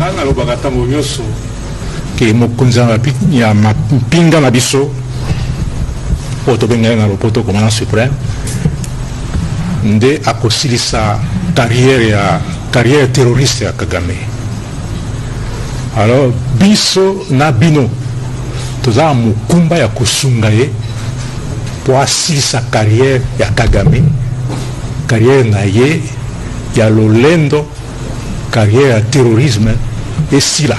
Ngana lo bagatango nyoso ke mokonza ya mapinga na biso oto benga na lopoto commandant suprême nde akosilisa carrière terroriste ya Kagame. Alors biso na bino toza mukumba ya kosunga ye po asilisa carrière ya Kagame, carrière na ye ya lolendo, carrière ya terrorisme esila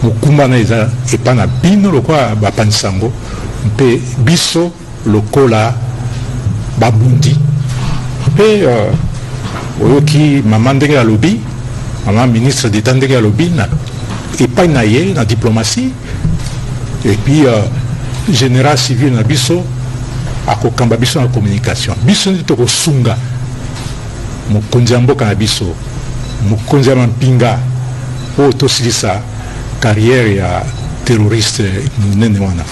mukumba na eza epa na bino lokola bapanisango mpe biso lokola babundi mpe oyoki mama ndenge ya lobi, mama ministre d'état ndenge ya lobi na epai na ye na diplomatie, et puis général civil na biso akokamba biso na communication. Biso nde tokosunga mokonzi ya mboka na biso, mokonzi ya mampinga oyo tosilisa carrière ya terroriste munene wana.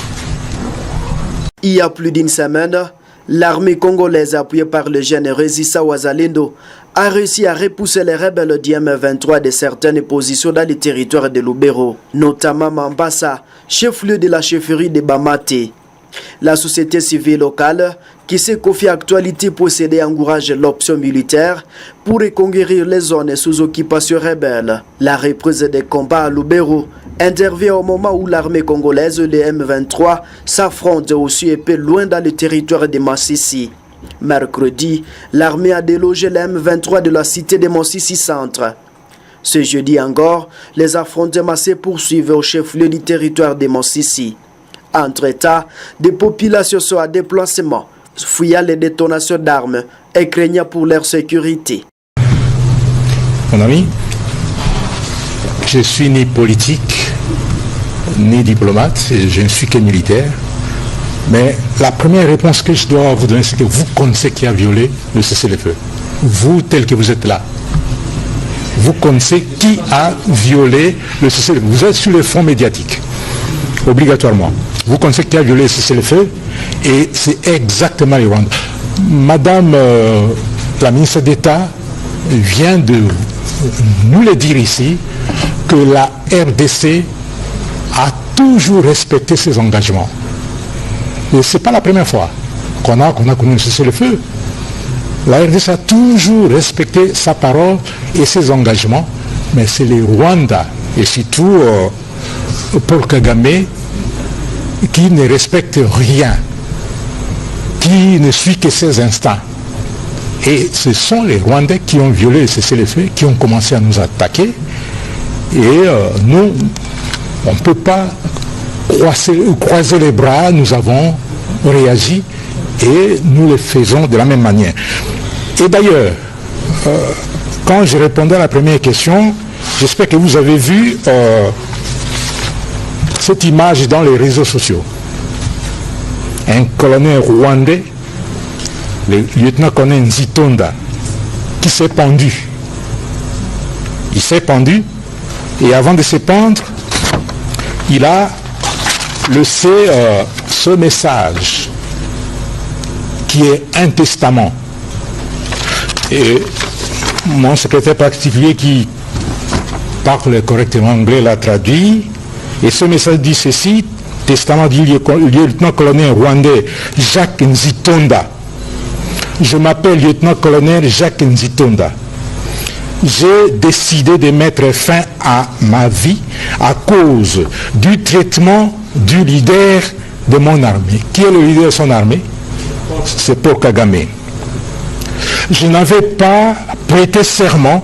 Il y a plus d'une semaine, l'armée congolaise appuyée par le général Zissa Wazalendo a réussi à repousser les rebelles du M23 de certaines positions dans les territoires de Lubero, notamment Mambasa, chef-lieu de la chefferie de Bamate. La société civile locale, qui s'est confiée à Actualité Possédée, encourage l'option militaire pour reconquérir les zones sous occupation rebelle. La reprise des combats à Lubero intervient au moment où l'armée congolaise, le M23, s'affronte aussi épais loin dans le territoire de Massissi. Mercredi, l'armée a délogé le M23 de la cité de Massissi Centre. Ce jeudi encore, les affrontements se poursuivent au chef-lieu du territoire de Massissi. Entre-temps, des populations sont à déplacement, fuyant les détonations d'armes et craignant pour leur sécurité. Mon ami, je suis ni politique, ni diplomate, je ne suis que militaire. Mais la première réponse que je dois vous donner, c'est que vous connaissez qui a violé le cessez-le-feu. Vous, tel que vous êtes là, vous connaissez qui a violé le cessez-le-feu. Vous êtes sur le front médiatique, obligatoirement. Vous connaissez qui a violé le cessez-le-feu et c'est exactement les Rwandais. Madame la ministre d'État vient de nous le dire ici, que la RDC a toujours respecté ses engagements. Et ce n'est pas la première fois qu'on a connu le cessez-le-feu. La RDC a toujours respecté sa parole et ses engagements, mais c'est les Rwandais, et surtout Paul Kagame, qui ne respecte rien, qui ne suit que ses instincts. Et ce sont les Rwandais qui ont violé le cessez-le-feu, qui ont commencé à nous attaquer. Et nous, on ne peut pas croiser les bras, nous avons réagi et nous le faisons de la même manière. Et d'ailleurs, quand je répondais à la première question, j'espère que vous avez vu cette image dans les réseaux sociaux. Un colonel rwandais, le lieutenant-colonel Nzitonda, qui s'est pendu. Il s'est pendu et avant de se pendre, il a laissé ce message qui est un testament. Et mon secrétaire particulier qui parle correctement anglais l'a traduit. Et ce message dit ceci, testament du lieutenant-colonel rwandais Jacques Nzitonda. Je m'appelle lieutenant-colonel Jacques Nzitonda. J'ai décidé de mettre fin à ma vie à cause du traitement du leader de mon armée. Qui est le leader de son armée? C'est Paul Kagame. Je n'avais pas prêté serment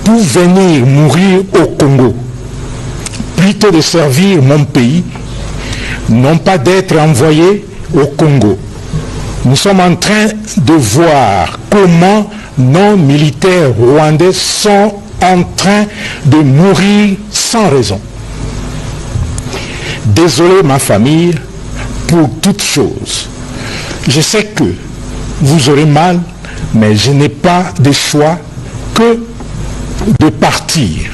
pour venir mourir au Congo, plutôt de servir mon pays, non pas d'être envoyé au Congo. Nous sommes en train de voir comment nos militaires rwandais sont en train de mourir sans raison. Désolé ma famille pour toutes choses. Je sais que vous aurez mal, mais je n'ai pas de choix que de partir.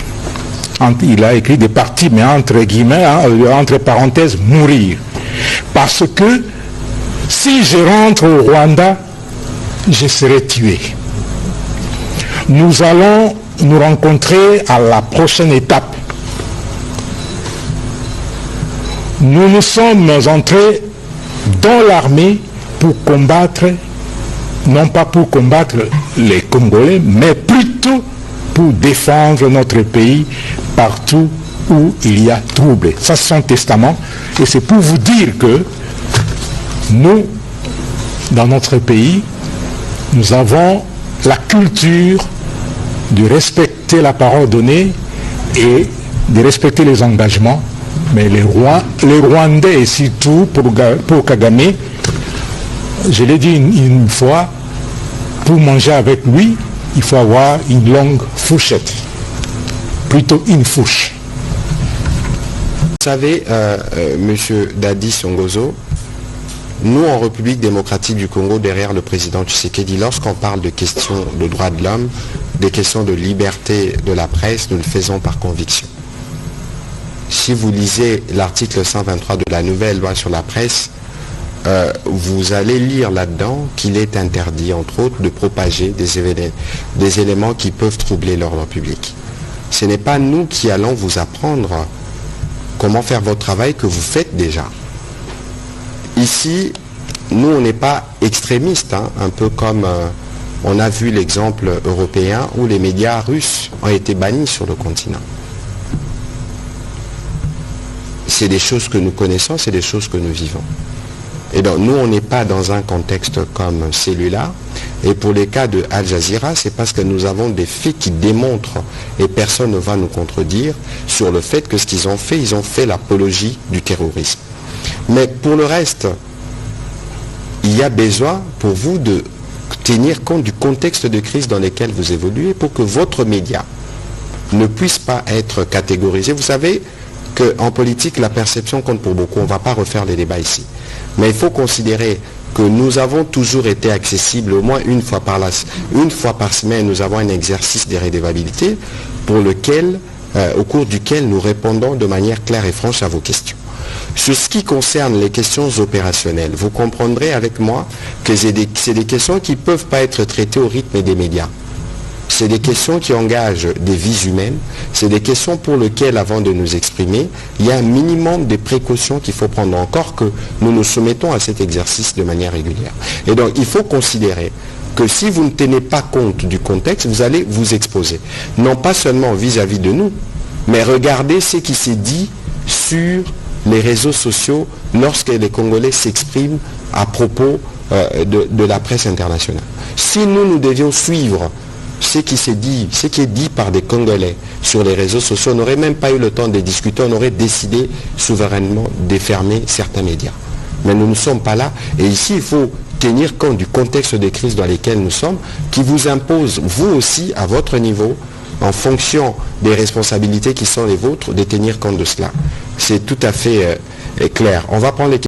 Il a écrit de partir, mais entre guillemets, entre parenthèses, mourir. Parce que si je rentre au Rwanda, je serai tué. Nous allons nous rencontrer à la prochaine étape. Nous nous sommes entrés dans l'armée pour combattre, non pas pour combattre les Congolais, mais plutôt pour défendre notre pays partout où il y a trouble. Ça, c'est son testament. Et c'est pour vous dire que nous, dans notre pays, nous avons la culture de respecter la parole donnée et de respecter les engagements. Mais les Rwandais, et surtout pour Kagame, je l'ai dit une fois, pour manger avec lui, il faut avoir une longue fourchette, plutôt une fourche. Vous savez, Monsieur Dadi Songozo, nous en République démocratique du Congo, derrière le président Tshisekedi, lorsqu'on parle de questions de droits de l'homme, des questions de liberté de la presse, nous le faisons par conviction. Si vous lisez l'article 123 de la nouvelle loi sur la presse, vous allez lire là-dedans qu'il est interdit, entre autres, de propager des éléments qui peuvent troubler l'ordre public. Ce n'est pas nous qui allons vous apprendre comment faire votre travail que vous faites déjà. Ici, nous, on n'est pas extrémistes, hein, un peu comme on a vu l'exemple européen où les médias russes ont été bannis sur le continent. C'est des choses que nous connaissons, c'est des choses que nous vivons. Et donc, nous, on n'est pas dans un contexte comme celui-là. Et pour les cas de Al Jazeera, c'est parce que nous avons des faits qui démontrent, et personne ne va nous contredire, sur le fait que ce qu'ils ont fait l'apologie du terrorisme. Mais pour le reste, il y a besoin pour vous de tenir compte du contexte de crise dans lequel vous évoluez pour que votre média ne puisse pas être catégorisé. Vous savez qu'en politique, la perception compte pour beaucoup. On ne va pas refaire les débats ici. Mais il faut considérer que nous avons toujours été accessibles au moins une fois par semaine, nous avons un exercice de rédévabilité au cours duquel nous répondons de manière claire et franche à vos questions. Sur ce qui concerne les questions opérationnelles, vous comprendrez avec moi que c'est des questions qui ne peuvent pas être traitées au rythme des médias. C'est des questions qui engagent des vies humaines, c'est des questions pour lesquelles, avant de nous exprimer, il y a un minimum de précautions qu'il faut prendre, encore que nous nous soumettons à cet exercice de manière régulière. Et donc, il faut considérer que si vous ne tenez pas compte du contexte, vous allez vous exposer. Non pas seulement vis-à-vis de nous, mais regardez ce qui s'est dit sur les réseaux sociaux lorsque les Congolais s'expriment à propos de la presse internationale. Si nous devions suivre ce qui est dit par des Congolais sur les réseaux sociaux, on n'aurait même pas eu le temps de discuter, on aurait décidé souverainement de fermer certains médias. Mais nous ne sommes pas là. Et ici, il faut tenir compte du contexte de crise dans lequel nous sommes, qui vous impose, vous aussi, à votre niveau, en fonction des responsabilités qui sont les vôtres, de tenir compte de cela. C'est tout à fait clair. On va prendre les questions.